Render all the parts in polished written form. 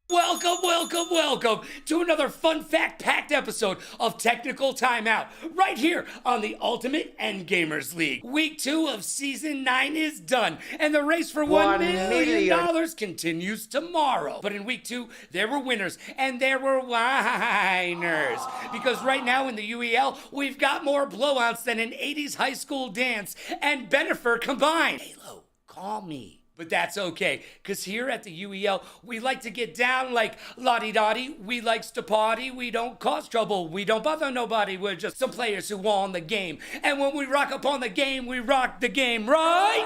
Welcome, welcome, welcome to another fun fact-packed episode of Technical Timeout, right here on the Ultimate Endgamers League. Week 2 of Season 9 is done, and the race for $1 million continues tomorrow. But in Week 2, there were winners, and there were whiners. Because right now in the UEL, we've got more blowouts than an 80s high school dance and Bennifer combined. Halo, call me. But that's okay, because here at the UEL, we like to get down like la-di-da-di. We likes to party. We don't cause trouble. We don't bother nobody. We're just some players who won the game. And when we rock upon the game, we rock the game, right?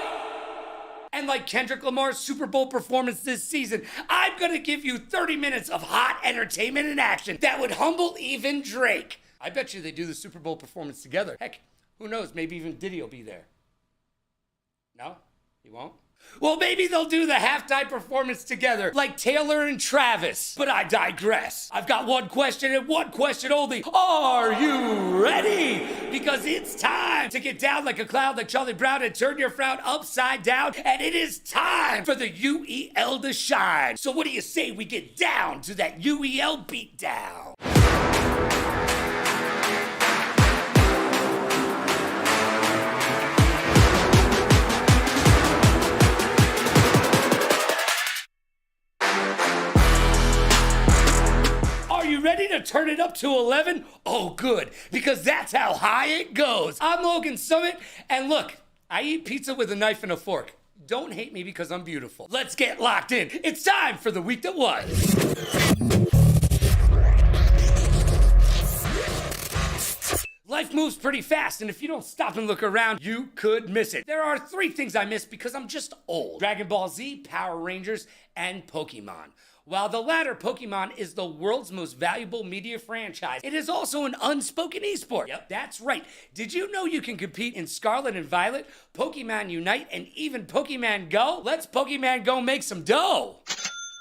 And like Kendrick Lamar's Super Bowl performance this season, I'm going to give you 30 minutes of hot entertainment and action that would humble even Drake. I bet you they do the Super Bowl performance together. Heck, who knows? Maybe even Diddy will be there. No? He won't? Well, maybe they'll do the halftime performance together, like Taylor and Travis. But I digress. I've got one question and one question only. Are you ready? Because it's time to get down like a cloud like Charlie Brown and turn your frown upside down. And it is time for the UEL to shine. So what do you say we get down to that UEL beatdown? Ready to turn it up to 11? Oh, good, because that's how high it goes. I'm Logan Summit, and look, I eat pizza with a knife and a fork. Don't hate me because I'm beautiful. Let's get locked in. It's time for the week that was. Life moves pretty fast, and if you don't stop and look around, you could miss it. There are 3 things I miss because I'm just old. Dragon Ball Z, Power Rangers, and Pokemon. While the latter, Pokemon, is the world's most valuable media franchise, it is also an unspoken esport. Yep, that's right. Did you know you can compete in Scarlet and Violet, Pokemon Unite, and even Pokemon Go? Let's Pokemon Go make some dough!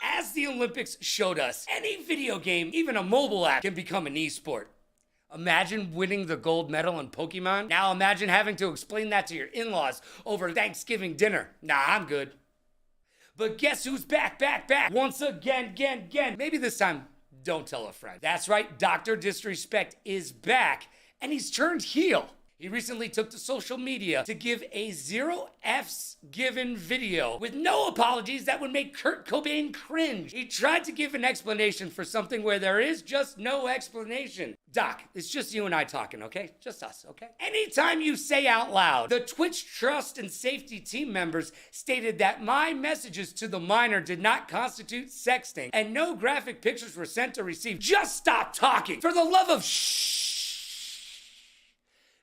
As the Olympics showed us, any video game, even a mobile app, can become an esport. Imagine winning the gold medal in Pokemon. Now imagine having to explain that to your in-laws over Thanksgiving dinner. Nah, I'm good. But guess who's back? Once again. Maybe this time, don't tell a friend. That's right, Dr. Disrespect is back, and he's turned heel. He recently took to social media to give a 0 F's given video with no apologies that would make Kurt Cobain cringe. He tried to give an explanation for something where there is just no explanation. Doc, it's just you and I talking, okay? Just us, okay? Anytime you say out loud, the Twitch Trust and Safety team members stated that my messages to the minor did not constitute sexting and no graphic pictures were sent or received. Just stop talking. For the love of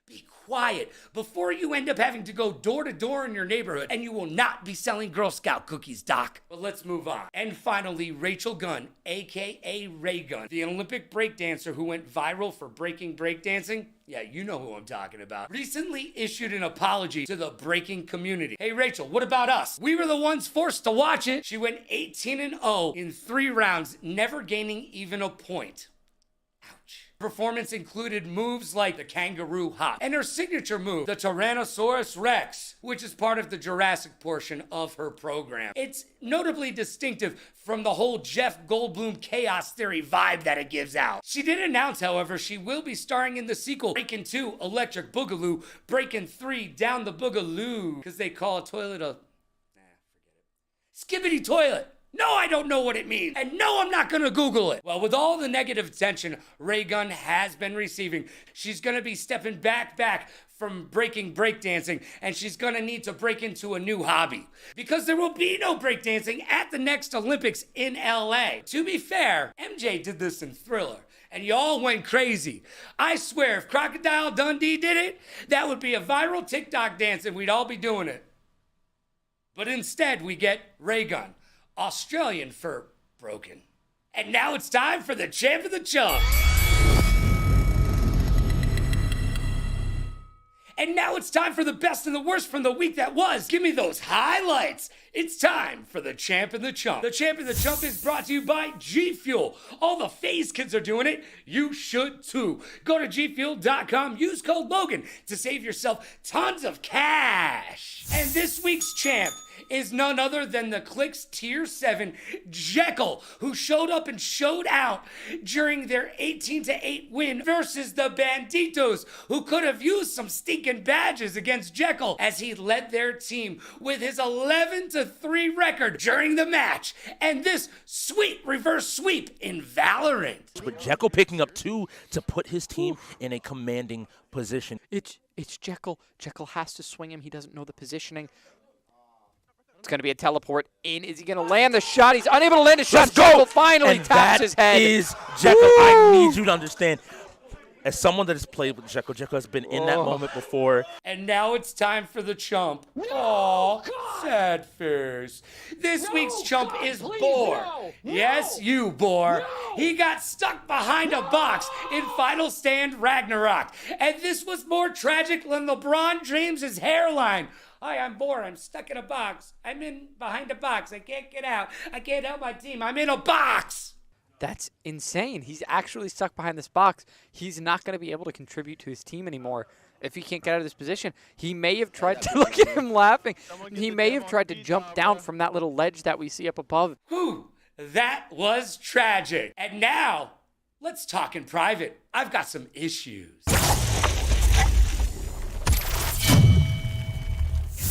be quiet before you end up having to go door to door in your neighborhood, and you will not be selling Girl Scout cookies, Doc. But let's move on. And finally, Rachel Gunn, aka Ray Gunn, the Olympic breakdancer who went viral for breaking breakdancing. Yeah, you know who I'm talking about. Recently issued an apology to the breaking community. Hey Rachel, what about us? We were the ones forced to watch it. She went 18-0 in 3 rounds, never gaining even a point. Ouch. Performance included moves like the kangaroo hop and her signature move, the Tyrannosaurus Rex, which is part of the Jurassic portion of her program. It's notably distinctive from the whole Jeff Goldblum chaos theory vibe that it gives out. She did announce, however, she will be starring in the sequel Breakin' 2 Electric Boogaloo, Breakin' 3 Down the Boogaloo, because they call a toilet a... forget it. Skibbity toilet. No, I don't know what it means. And no, I'm not gonna Google it. Well, with all the negative attention Ray Gunn has been receiving, she's gonna be stepping back from breaking breakdancing, and she's gonna need to break into a new hobby. Because there will be no breakdancing at the next Olympics in LA. To be fair, MJ did this in Thriller, and y'all went crazy. I swear, if Crocodile Dundee did it, that would be a viral TikTok dance and we'd all be doing it. But instead, we get Ray Gunn, Australian for broken. And now it's time for the champ of the chump. And now it's time for the best and the worst from the week that was. Give me those highlights. It's time for the champ and the chump. The champ and the chump is brought to you by G Fuel. All the phase kids are doing it. You should too. Go to gfuel.com, use code Logan to save yourself tons of cash. And this week's champ is none other than the Click's Tier 7 Jekyll, who showed up and showed out during their 18-8 win versus the Banditos, who could have used some stinking badges against Jekyll as he led their team with his 11-3 record during the match and this sweet reverse sweep in Valorant. With Jekyll picking up 2 to put his team in a commanding position. It's Jekyll. Jekyll has to swing him. He doesn't know the positioning. It's going to be a teleport in. Is he going to land the shot? He's unable to land a shot. Let's go. Jekyll finally and taps his head. That is Jekyll. I need you to understand. As someone that has played with Jekyll, Jekyll has been in that moment before. And now it's time for the chump. Oh, sad face. This week's chump is Boar. Yes, you, Boar. He got stuck behind a box in Final Stand Ragnarok. And this was more tragic than LeBron James' hairline. Hi, I'm Boar. I'm stuck in a box. I'm in behind a box. I can't get out. I can't help my team. I'm in a box. That's insane. He's actually stuck behind this box. He's not going to be able to contribute to his team anymore if he can't get out of this position. He may have tried to, look at him laughing. He may have tried to jump down from that little ledge that we see up above. Whew, that was tragic. And now, let's talk in private. I've got some issues.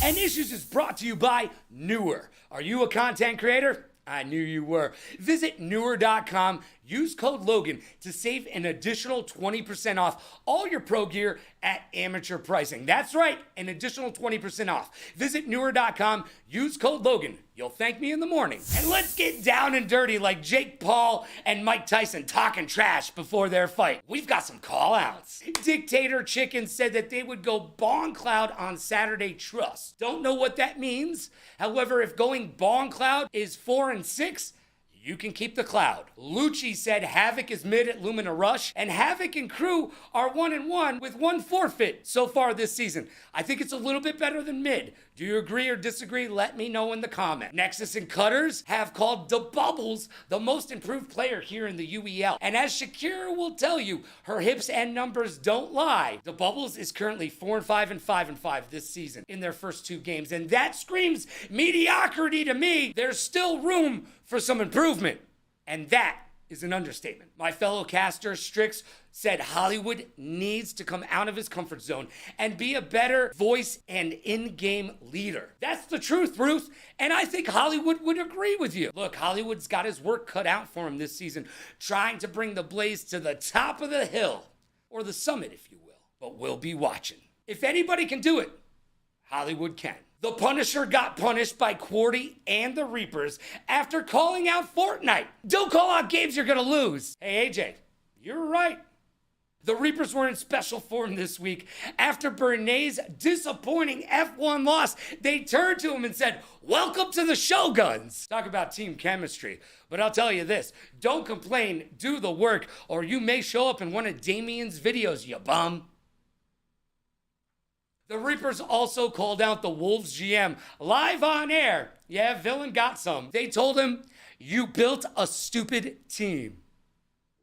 And Issues is brought to you by Newer. Are you a content creator? I knew you were. Visit newer.com, use code Logan to save an additional 20% off all your pro gear at amateur pricing. That's right, an additional 20% off. Visit newer.com, use code Logan. You'll thank me in the morning. And let's get down and dirty like Jake Paul and Mike Tyson talking trash before their fight. We've got some call-outs. Dictator Chicken said that they would go Bong Cloud on Saturday Trust. Don't know what that means. However, if going Bong Cloud is 4-6, you can keep the cloud. Lucci said Havoc is mid at Lumina Rush, and Havoc and crew are 1-1 with 1 forfeit so far this season. I think it's a little bit better than mid. Do you agree or disagree? Let me know in the comment. Nexus and Cutters have called the Bubbles the most improved player here in the UEL. And as Shakira will tell you, her hips and numbers don't lie. The Bubbles is currently 4-5 and 5-5 this season in their first 2 games. And that screams mediocrity to me. There's still room for some improvement. And that is an understatement. My fellow caster, Strix, said Hollywood needs to come out of his comfort zone and be a better voice and in-game leader. That's the truth, Ruth, and I think Hollywood would agree with you. Look, Hollywood's got his work cut out for him this season, trying to bring the Blaze to the top of the hill, or the summit, if you will. But we'll be watching. If anybody can do it, Hollywood can. The Punisher got punished by Quarty and the Reapers after calling out Fortnite. Don't call out games you're gonna lose. Hey, AJ, you're right. The Reapers were in special form this week. After Bernay's disappointing F1 loss, they turned to him and said, "Welcome to the Shoguns." Talk about team chemistry. But I'll tell you this, don't complain, do the work, or you may show up in one of Damien's videos, you bum. The Reapers also called out the Wolves GM live on air. Yeah, Villain got some. They told him, "You built a stupid team."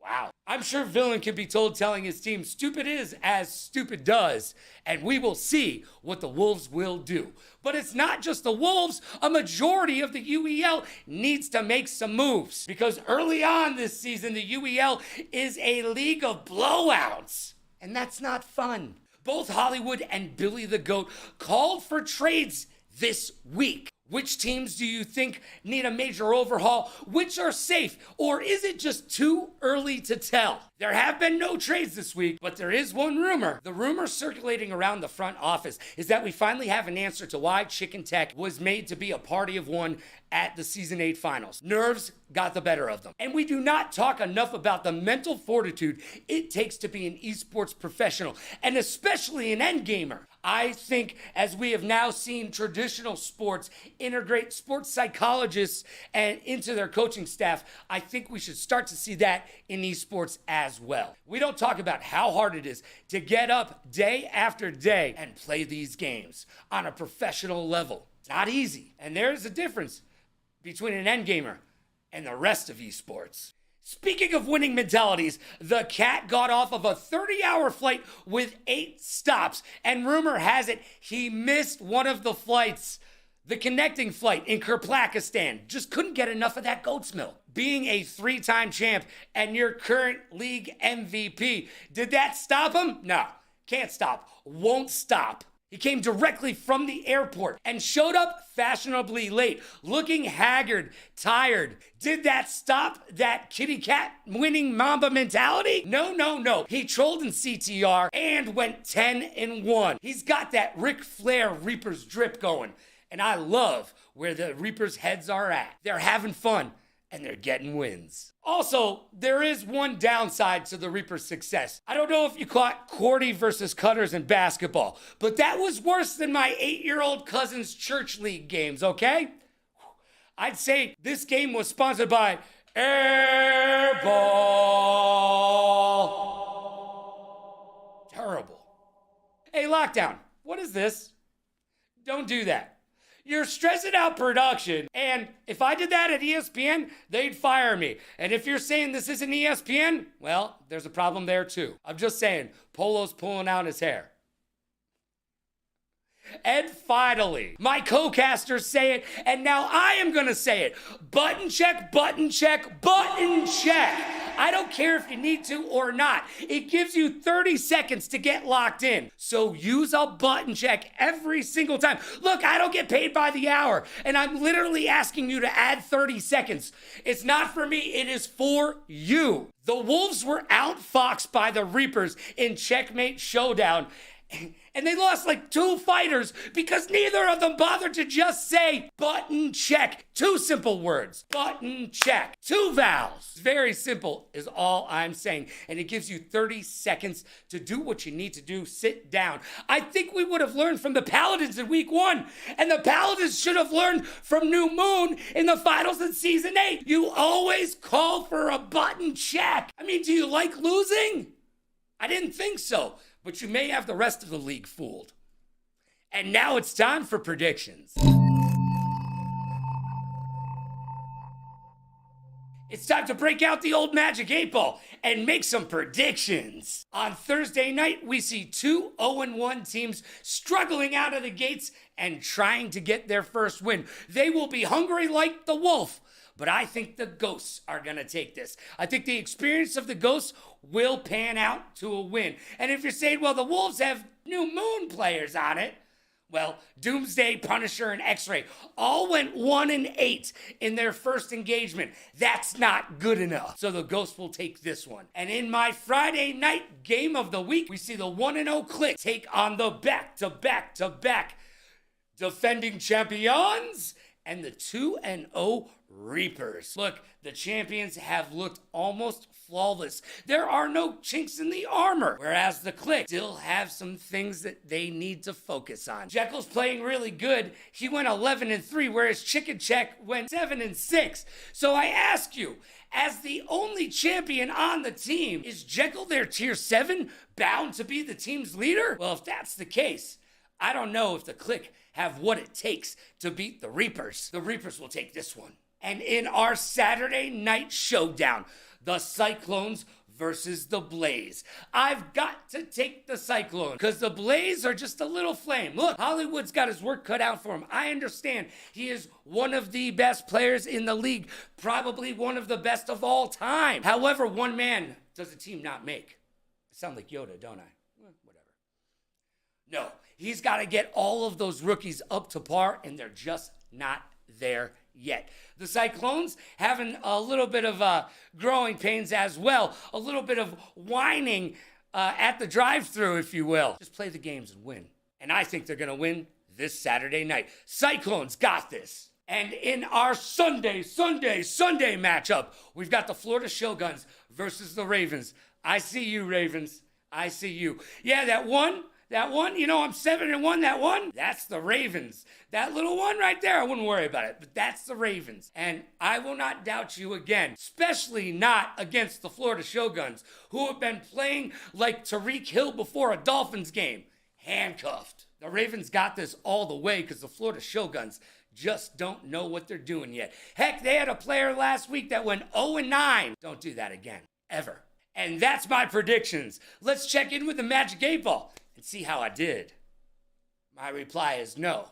Wow. I'm sure Villain can be told telling his team stupid is as stupid does, and we will see what the Wolves will do. But it's not just the Wolves. A majority of the UEL needs to make some moves, because early on this season, the UEL is a league of blowouts, and that's not fun. Both Hollywood and Billy the Goat called for trades this week. Which teams do you think need a major overhaul? Which are safe? Or is it just too early to tell? There have been no trades this week, but there is one rumor. The rumor circulating around the front office is that we finally have an answer to why Chicken Tech was made to be a party of one at the Season 8 finals. Nerves got the better of them. And we do not talk enough about the mental fortitude it takes to be an esports professional, and especially an endgamer. I think as we have now seen traditional sports integrate sports psychologists and into their coaching staff, I think we should start to see that in esports as well. We don't talk about how hard it is to get up day after day and play these games on a professional level. It's not easy. And there's a difference between an endgamer and the rest of esports. Speaking of winning mentalities, the Cat got off of a 30-hour flight with 8 stops, and rumor has it he missed one of the flights The connecting flight in Kirkplakistan just couldn't get enough of that goat's milk. Being a 3-time champ and your current league MVP, did that stop him? No, can't stop, won't stop. He came directly from the airport and showed up fashionably late, looking haggard, tired. Did that stop that kitty cat winning Mamba mentality? No. He trolled in CTR and went 10-1. He's got that Ric Flair Reaper's drip going. And I love where the Reapers' heads are at. They're having fun and they're getting wins. Also, there is one downside to the Reapers' success. I don't know if you caught Cordy versus Cutters in basketball, but that was worse than my 8-year-old cousin's church league games, okay? I'd say this game was sponsored by Airball. Terrible. Hey, Lockdown, what is this? Don't do that. You're stressing out production, and if I did that at ESPN, they'd fire me. And if you're saying this isn't ESPN, well, there's a problem there too. I'm just saying, Polo's pulling out his hair. And finally, my co-casters say it, and now I am gonna say it. Button check, button check, button check. I don't care if you need to or not. It gives you 30 seconds to get locked in. So use a button check every single time. Look, I don't get paid by the hour, and I'm literally asking you to add 30 seconds. It's not for me, it is for you. The Wolves were outfoxed by the Reapers in Checkmate Showdown, and they lost like 2 fighters because neither of them bothered to just say button check. 2 simple words, button check. 2 vowels. Very simple is all I'm saying. And it gives you 30 seconds to do what you need to do. Sit down. I think we would have learned from the Paladins in week 1. And the Paladins should have learned from New Moon in the finals in season 8. You always call for a button check. I mean, do you like losing? I didn't think so. But you may have the rest of the league fooled. And now it's time for predictions. It's time to break out the old Magic 8-Ball and make some predictions. On Thursday night, we see 2 0-1 teams struggling out of the gates and trying to get their first win. They will be hungry like the wolf. But I think the Ghosts are going to take this. I think the experience of the Ghosts will pan out to a win. And if you're saying, well, the Wolves have New Moon players on it, well, Doomsday, Punisher, and X-Ray all went 1-8 in their first engagement. That's not good enough. So the Ghosts will take this one. And in my Friday night game of the week, we see the 1-0 Click take on the back-to-back-to-back defending champions and the 2-0 Reapers. Look, the champions have looked almost flawless. There are no chinks in the armor, whereas the Click still have some things that they need to focus on. Jekyll's playing really good. He went 11-3, whereas Chicken Check went 7-6. So I ask you, as the only champion on the team, is Jekyll their tier 7 bound to be the team's leader? Well, if that's the case, I don't know if the Click have what it takes to beat the Reapers. The Reapers will take this one. And in our Saturday night showdown, the Cyclones versus the Blaze. I've got to take the Cyclone because the Blaze are just a little flame. Look, Hollywood's got his work cut out for him. I understand he is one of the best players in the league, probably one of the best of all time. However, one man does a team not make. I sound like Yoda, don't I? Whatever. No, he's got to get all of those rookies up to par, and they're just not there yet. The Cyclones having a little bit of growing pains as well, a little bit of whining at the drive-thru, if you will. Just play the games and win. And I think they're going to win this Saturday night. Cyclones got this. And in our Sunday matchup, we've got the Florida Shoguns versus the Ravens. I see you, Ravens. I see you. Yeah, that one, you know, I'm 7-1, that one, that's the Ravens. That little one right there, I wouldn't worry about it, but that's the Ravens. And I will not doubt you again, especially not against the Florida Shoguns, who have been playing like Tyreek Hill before a Dolphins game, handcuffed. The Ravens got this all the way because the Florida Shoguns just don't know what they're doing yet. Heck, they had a player last week that went 0-9. Don't do that again, ever. And that's my predictions. Let's check in with the Magic 8-Ball and see how I did. My reply is no.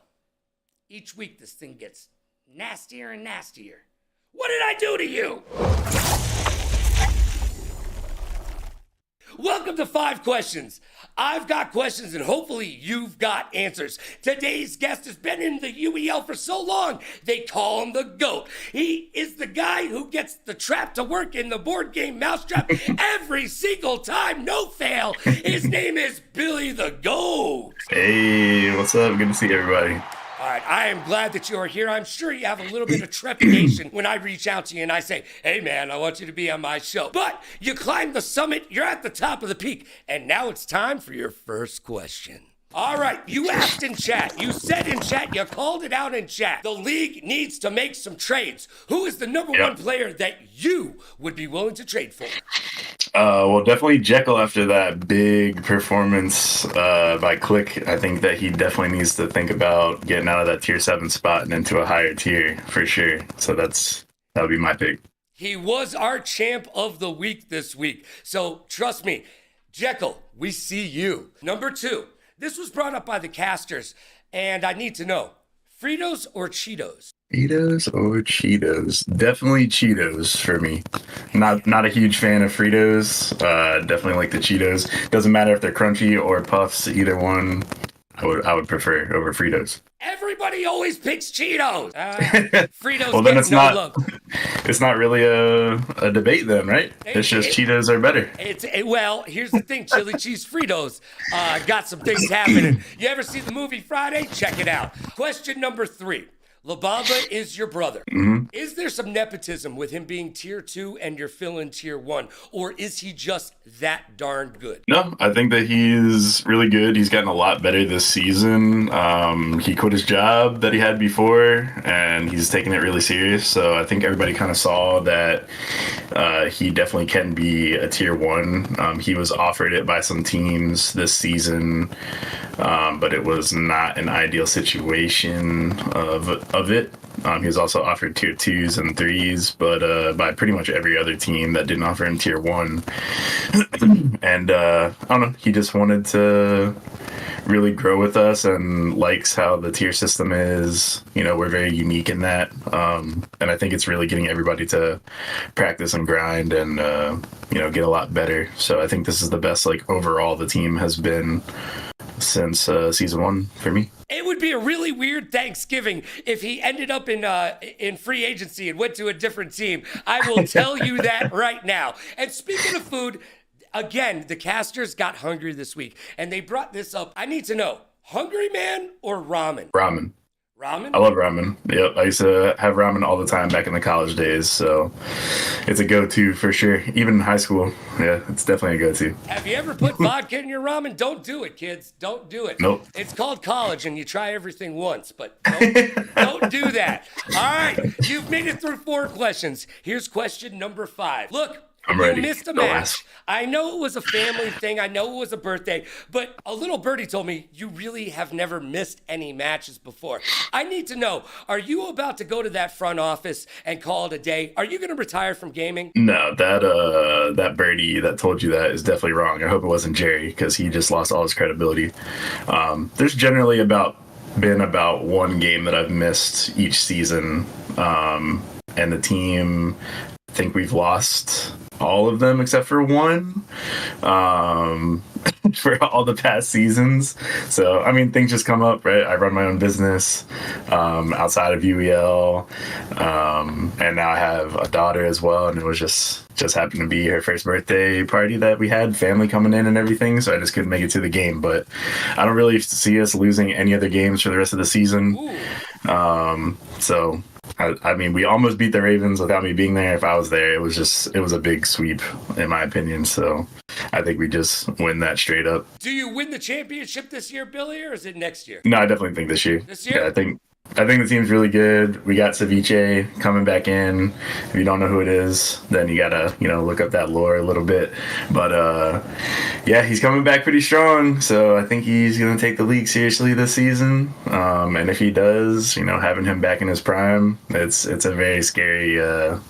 Each week, this thing gets nastier and nastier. What did I do to you? Welcome to 5 Questions. I've got questions and hopefully you've got answers. Today's guest has been in the UEL for so long, they call him the GOAT. He is the guy who gets the trap to work in the board game Mousetrap every single time, no fail. His name is Billy the GOAT. Hey, what's up? Good to see everybody. All right, I am glad that you are here. I'm sure you have a little bit of trepidation when I reach out to you and I say, hey man, I want you to be on my show. But you climbed the summit, you're at the top of the peak, and now it's time for your first question. All right, you asked in chat, you said in chat, you called it out in chat. The league needs to make some trades. Who is the number one player that you would be willing to trade for? Well, definitely Jekyll after that big performance by Click. I think that he definitely needs to think about getting out of that tier 7 spot and into a higher tier for sure. So that would be my pick. He was our champ of the week this week. So trust me, Jekyll, we see you. Number 2, this was brought up by the casters, and I need to know, Fritos or Cheetos? Fritos or Cheetos? Definitely Cheetos for me. Not a huge fan of Fritos. Definitely like the Cheetos. Doesn't matter if they're crunchy or puffs. Either one, I would prefer over Fritos. Everybody always picks Cheetos. Fritos Well, then get it's no not. love. It's not really a debate then, right? It's just Cheetos are better. Well, here's the thing. Chili cheese Fritos got some things happening. You ever see the movie Friday? Check it out. Question number 3. La Bamba is your brother. Mm-hmm. Is there some nepotism with him being tier 2 and you're filling tier 1? Or is he just that darn good? No, I think that he's really good. He's gotten a lot better this season. He quit his job that he had before, and he's taking it really serious. So I think everybody kind of saw that he definitely can be a tier 1. He was offered it by some teams this season, but it was not an ideal situation of it. He was also offered tier 2s and 3s, but by pretty much every other team that didn't offer him tier 1. And I don't know, he just wanted to really grow with us and likes how the tier system is. You know, we're very unique in that. And I think it's really getting everybody to practice and grind and, get a lot better. So I think this is the best, overall the team has been since season 1 for me. It would be a really weird Thanksgiving if he ended up in free agency and went to a different team. I will tell you that right now. And speaking of food, again, the casters got hungry this week, and they brought this up. I need to know, Hungry Man or ramen? Ramen. Ramen? I love ramen. Yep, I used to have ramen all the time back in the college days, so it's a go-to for sure. Even in high school, yeah, it's definitely a go-to. Have you ever put vodka in your ramen? Don't do it, kids. Don't do it. Nope. It's called college, and you try everything once, but don't do that. All right, you've made it through 4 questions. Here's question number 5. Look. I'm ready. You missed a Go match. ask. I know it was a family thing. I know it was a birthday. But a little birdie told me you really have never missed any matches before. I need to know, are you about to go to that front office and call it a day? Are you going to retire from gaming? No, that birdie that told you that is definitely wrong. I hope it wasn't Jerry, because he just lost all his credibility. There's generally been about 1 game that I've missed each season. And the team, I think we've lost all of them except for 1 for all the past seasons. So, I mean, things just come up, right? I run my own business outside of UEL, and now I have a daughter as well, and it was just happened to be her first birthday party that we had, family coming in and everything, so I just couldn't make it to the game. But I don't really see us losing any other games for the rest of the season. So I mean, we almost beat the Ravens without me being there. If I was there, it was a big sweep, in my opinion. So I think we just win that straight up. Do you win the championship this year, Billy, or is it next year? No, I definitely think this year. This year? Yeah, I think the team's really good. We got Ceviche coming back in. If you don't know who it is, then you gotta, look up that lore a little bit. But yeah, he's coming back pretty strong. So I think he's gonna take the league seriously this season. And if he does, having him back in his prime, it's a very scary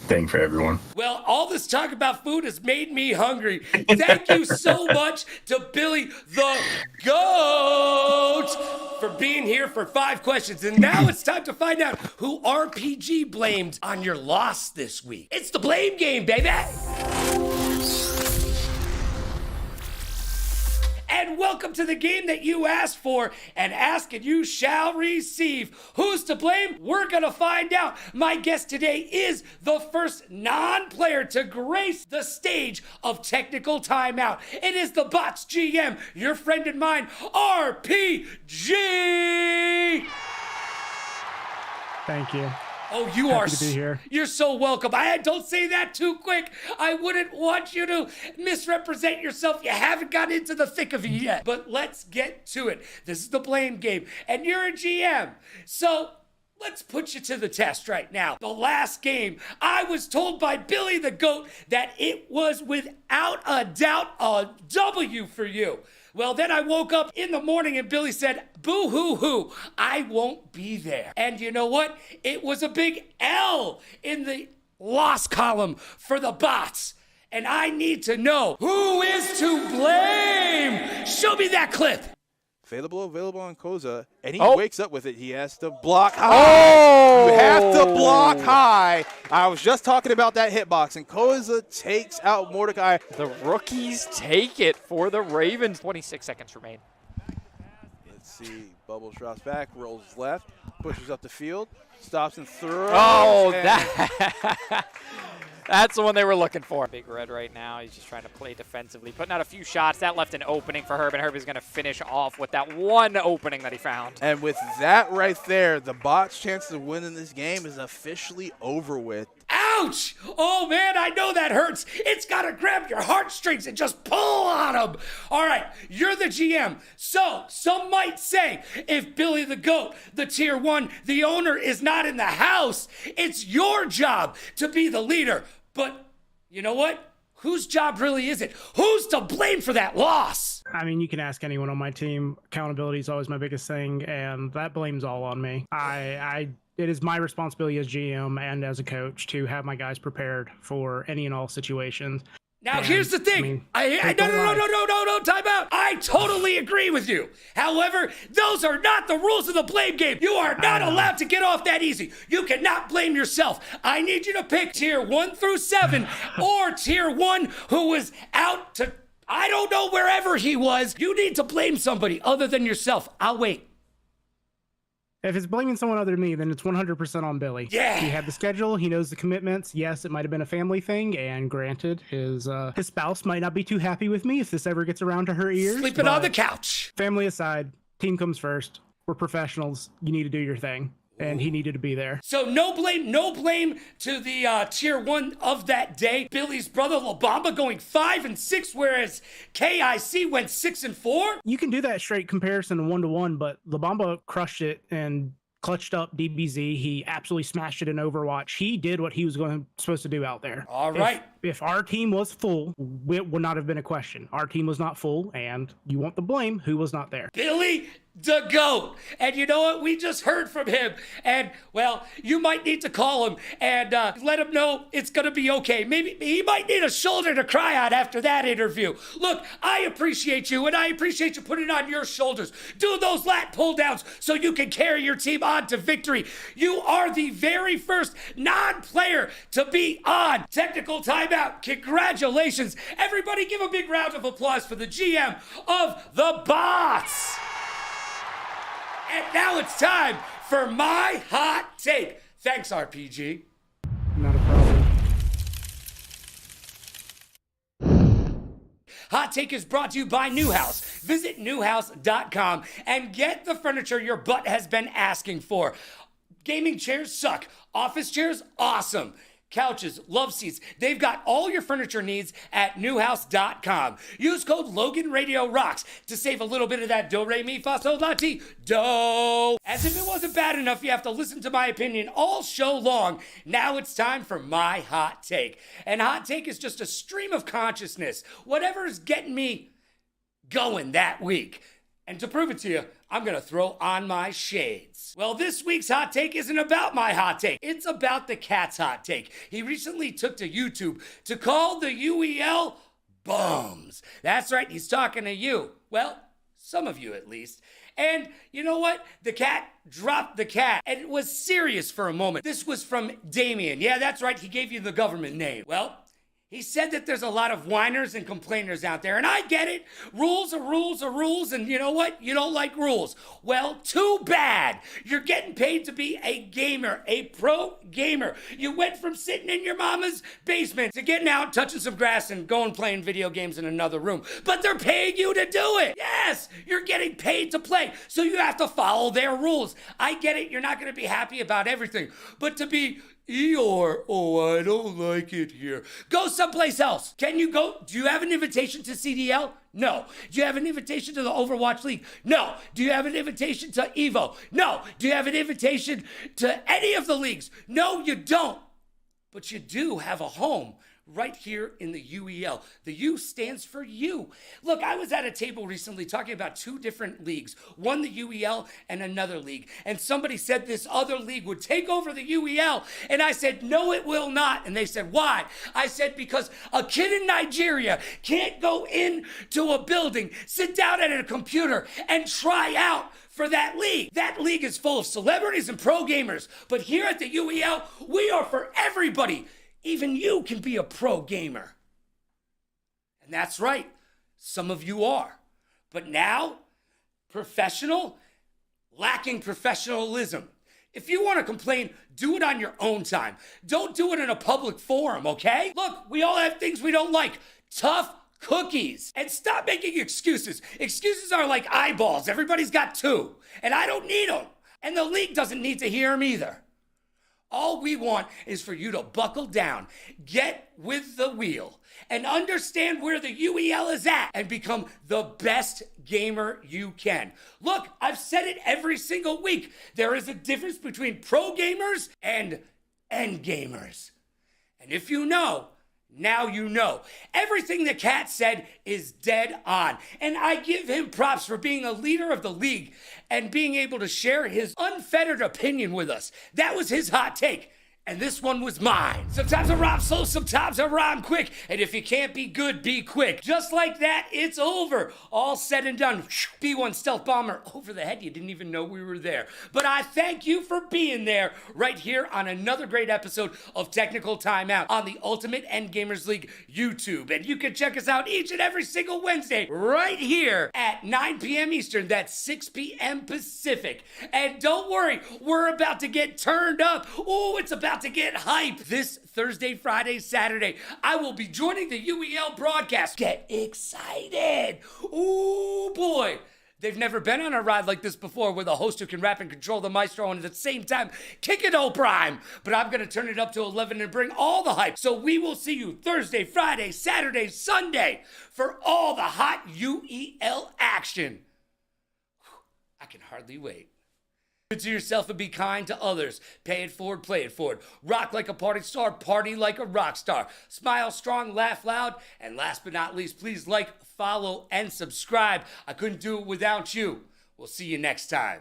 thing for everyone. Well, all this talk about food has made me hungry. Thank you so much to Billy the GOAT for being here for 5 questions. And now it's time to find out who RPG blamed on your loss this week. It's the blame game, baby! And welcome to the game that you asked for, and ask and you shall receive. Who's to blame? We're gonna find out. My guest today is the first non-player to grace the stage of technical timeout. It is the Bots GM, your friend and mine, RPG! Thank you. Oh, you Happy are. to be here. You're so welcome. Don't say that too quick. I wouldn't want you to misrepresent yourself. You haven't got into the thick of it yet. But let's get to it. This is the blame game, and you're a GM. So let's put you to the test right now. The last game, I was told by Billy the Goat that it was without a doubt a W for you. Well, then I woke up in the morning and Billy said, boo-hoo-hoo, I won't be there. And you know what? It was a big L in the loss column for the Bots. And I need to know, who is to blame? Show me that clip. Available on Koza, and he Oh. wakes up with it. He has to block high. Oh! You have to block high. I was just talking about that hitbox, and Koza takes out Mordecai. The rookies take it for the Ravens. 26 seconds remain. Let's see. Bubbles drops back, rolls left, pushes up the field, stops and throws. Oh, and that. That's the one they were looking for. Big Red right now. He's just trying to play defensively, putting out a few shots. That left an opening for Herb, and Herb is going to finish off with that one opening that he found. And with that right there, the Bots' chance of winning this game is officially over with. Ouch! Oh man, I know that hurts. It's gotta grab your heartstrings and just pull on them. All right, you're the GM. So, some might say, if Billy the Goat, the tier 1, the owner is not in the house, it's your job to be the leader. But, you know what? Whose job really is it? Who's to blame for that loss? I mean, you can ask anyone on my team. Accountability is always my biggest thing, and that blame's all on me. It is my responsibility as GM and as a coach to have my guys prepared for any and all situations. Now, And, here's the thing. mean, No, time out. I totally agree with you. However, those are not the rules of the blame game. You are not allowed to get off that easy. You cannot blame yourself. I need you to pick tier 1 through 7 or tier 1 who was out to, I don't know, wherever he was. You need to blame somebody other than yourself. I'll wait. If it's blaming someone other than me, then it's 100% on Billy. Yeah. He had the schedule. He knows the commitments. Yes, it might have been a family thing, and granted, his spouse might not be too happy with me if this ever gets around to her ears. Sleeping on the but couch. family aside, team comes first. We're professionals. You need to do your thing. And he needed to be there. So no blame to the tier 1 of that day. Billy's brother LaBamba going 5 and 6, whereas KIC went 6 and 4. You can do that straight comparison 1-to-1, but LaBamba crushed it and clutched up DBZ. He absolutely smashed it in Overwatch. He did what he was supposed to do out there. All right. If our team was full, it would not have been a question. Our team was not full, and you want the blame, who was not there. Billy the Goat. And you know what? We just heard from him. And, well, you might need to call him and let him know it's going to be okay. Maybe he might need a shoulder to cry on after that interview. Look, I appreciate you, and I appreciate you putting it on your shoulders. Do those lat pull downs so you can carry your team on to victory. You are the very first non-player to be on Technical Timeout. Congratulations. Everybody give a big round of applause for the GM of the Bots. And now it's time for my hot take. Thanks, RPG. Not a problem. Hot Take is brought to you by Newhouse. Visit newhouse.com and get the furniture your butt has been asking for. Gaming chairs suck. Office chairs, awesome. Couches, love seats. They've got all your furniture needs at newhouse.com. Use code LoganRadioRocks to save a little bit of that do-re-mi-fa-sol-la-ti do. As if it wasn't bad enough, you have to listen to my opinion all show long. Now it's time for my hot take. And hot take is just a stream of consciousness. Whatever is getting me going that week. And to prove it to you, I'm going to throw on my shades. Well, this week's hot take isn't about my hot take. It's about the cat's hot take. He recently took to YouTube to call the UEL bums. That's right, he's talking to you. Well, Some of you at least. And you know what? The cat dropped the cat. And it was serious for a moment. This was from Damien. Yeah, that's right. He gave you the government name. Well, he said that there's a lot of whiners and complainers out there, and I get it. Rules are rules are rules, and you know what? You don't like rules. Well, too bad. You're getting paid to be a gamer, a pro gamer. You went from sitting in your mama's basement to getting out, touching some grass, and going playing video games in another room. But they're paying you to do it. Yes, you're getting paid to play, so you have to follow their rules. I get it. You're not going to be happy about everything, but to be Eeyore, oh, I don't like it here. Go someplace else. Can you go? Do you have an invitation to CDL? No. Do you have an invitation to the Overwatch League? No. Do you have an invitation to EVO? No. Do you have an invitation to any of the leagues? No, you don't. But you do have a home right here in the UEL. The U stands for you. Look, I was at a table recently talking about two different leagues, one the UEL and another league. And somebody said this other league would take over the UEL. And I said, no, it will not. And they said, why? I said, because a kid in Nigeria can't go into a building, sit down at a computer, and try out for that league. That league is full of celebrities and pro gamers. But here at the UEL, we are for everybody. Even you can be a pro gamer. And that's right, some of you are. But now, professional, lacking professionalism. If you want to complain, do it on your own time. Don't do it in a public forum, okay? Look, we all have things we don't like. Tough cookies. And stop making excuses. Excuses are like eyeballs. Everybody's got two. And I don't need them. And the league doesn't need to hear them either. All we want is for you to buckle down, get with the wheel, and understand where the UEL is at and become the best gamer you can. Look, I've said it every single week. There is a difference between pro gamers and end gamers. And if you know, now you know. Everything the cat said is dead on. And I give him props for being a leader of the league and being able to share his unfettered opinion with us. That was his hot take. And this one was mine. Sometimes I rhyme slow, sometimes I rhyme quick. And if you can't be good, be quick. Just like that, it's over. All said and done. B-1 stealth bomber over the head. You didn't even know we were there. But I thank you for being there right here on another great episode of Technical Timeout on the Ultimate Endgamers League YouTube. And you can check us out each and every single Wednesday right here at 9 p.m. Eastern. That's 6 p.m. Pacific. And don't worry, we're about to get turned up. Oh, it's about to get hype. This Thursday, Friday, Saturday, I will be joining the UEL broadcast. Get excited. Ooh, boy. They've never been on a ride like this before with a host who can rap and control the maestro and at the same time kick it all prime. But I'm going to turn it up to 11 and bring all the hype. So we will see you Thursday, Friday, Saturday, Sunday for all the hot UEL action. I can hardly wait. Good to yourself and be kind to others. Pay it forward, play it forward. Rock like a party star, party like a rock star. Smile strong, laugh loud, and last but not least, please like, follow, and subscribe. I couldn't do it without you. We'll see you next time.